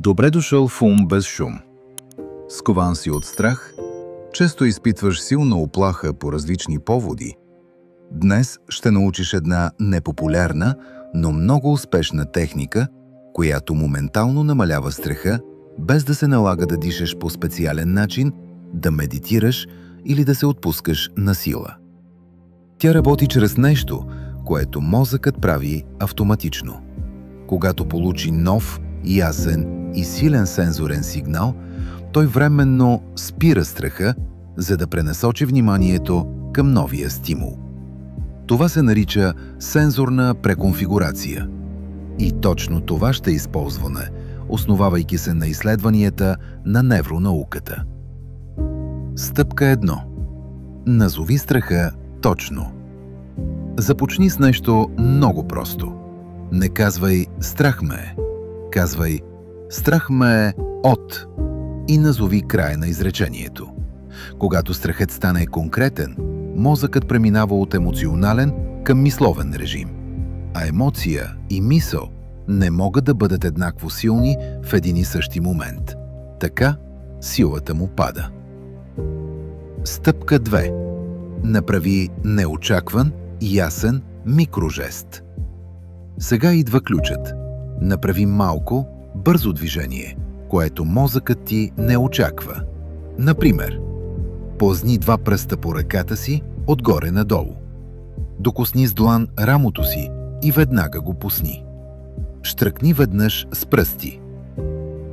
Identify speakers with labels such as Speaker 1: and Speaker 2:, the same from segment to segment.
Speaker 1: Добре дошъл в ум без шум. Скован си от страх, често изпитваш силна уплаха по различни поводи. Днес ще научиш една непопулярна, но много успешна техника, която моментално намалява страха, без да се налага да дишаш по специален начин, да медитираш или да се отпускаш на сила. Тя работи чрез нещо, което мозъкът прави автоматично. Когато получи нов, ясен и силен сензорен сигнал, той временно спира страха, за да пренасочи вниманието към новия стимул. Това се нарича сензорна преконфигурация. И точно това ще използваме, основавайки се на изследванията на невронауката. Стъпка 1. Назови страха точно. Започни с нещо много просто. Не казвай «страх ме е», казвай «страх ме е от» и назови края на изречението. Когато страхът стане конкретен, мозъкът преминава от емоционален към мисловен режим. А емоция и мисъл не могат да бъдат еднакво силни в един и същи момент. Така силата му пада. Стъпка 2. Направи неочакван, ясен микрожест. Сега идва ключът. Направи малко, бързо движение, което мозъкът ти не очаква. Например, плъзни 2 пръста по ръката си отгоре надолу. Докосни с длан рамото си и веднага го пусни. Щръкни веднъж с пръсти.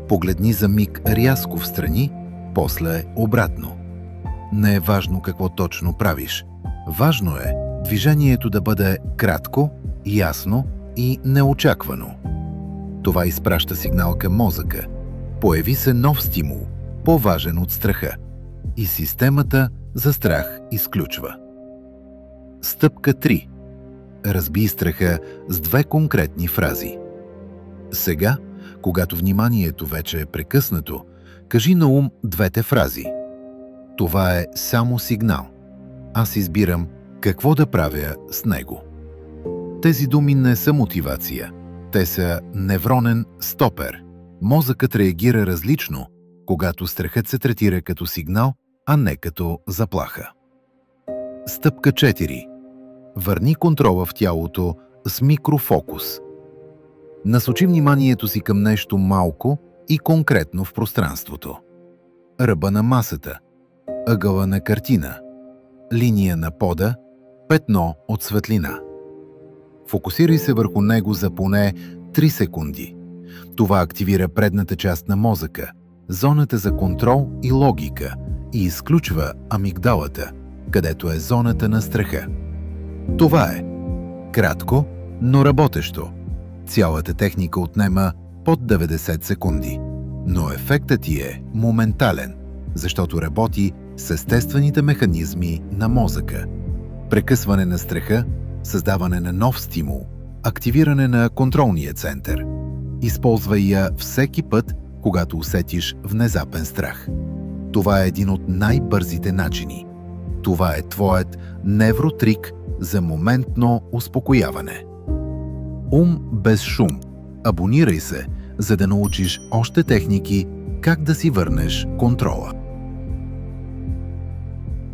Speaker 1: Погледни за миг рязко встрани, после обратно. Не е важно какво точно правиш. Важно е движението да бъде кратко, ясно и неочаквано. Това изпраща сигнал към мозъка. Появи се нов стимул, по-важен от страха. И системата за страх изключва. Стъпка 3. Разбий страха с 2 конкретни фрази. Сега, когато вниманието вече е прекъснато, кажи на ум 2 фрази. Това е само сигнал. Аз избирам какво да правя с него. Тези думи не са мотивация. Те са невронен стопер. Мозъкът реагира различно, когато страхът се третира като сигнал, а не като заплаха. Стъпка 4. Върни контрола в тялото с микрофокус. Насочи вниманието си към нещо малко и конкретно в пространството. Ръба на масата, ъгъла на картина, линия на пода, петно от светлина. Фокусирай се върху него за поне 3 секунди. Това активира предната част на мозъка, зоната за контрол и логика, и изключва амигдалата, където е зоната на страха. Това е кратко, но работещо. Цялата техника отнема под 90 секунди, но ефектът ти е моментален, защото работи с естествените механизми на мозъка. Прекъсване на страха, създаване на нов стимул, активиране на контролния център. Използвай я всеки път, когато усетиш внезапен страх. Това е един от най-бързите начини. Това е твоят невротрик за моментно успокояване. Ум без шум. Абонирай се, за да научиш още техники как да си върнеш контрола.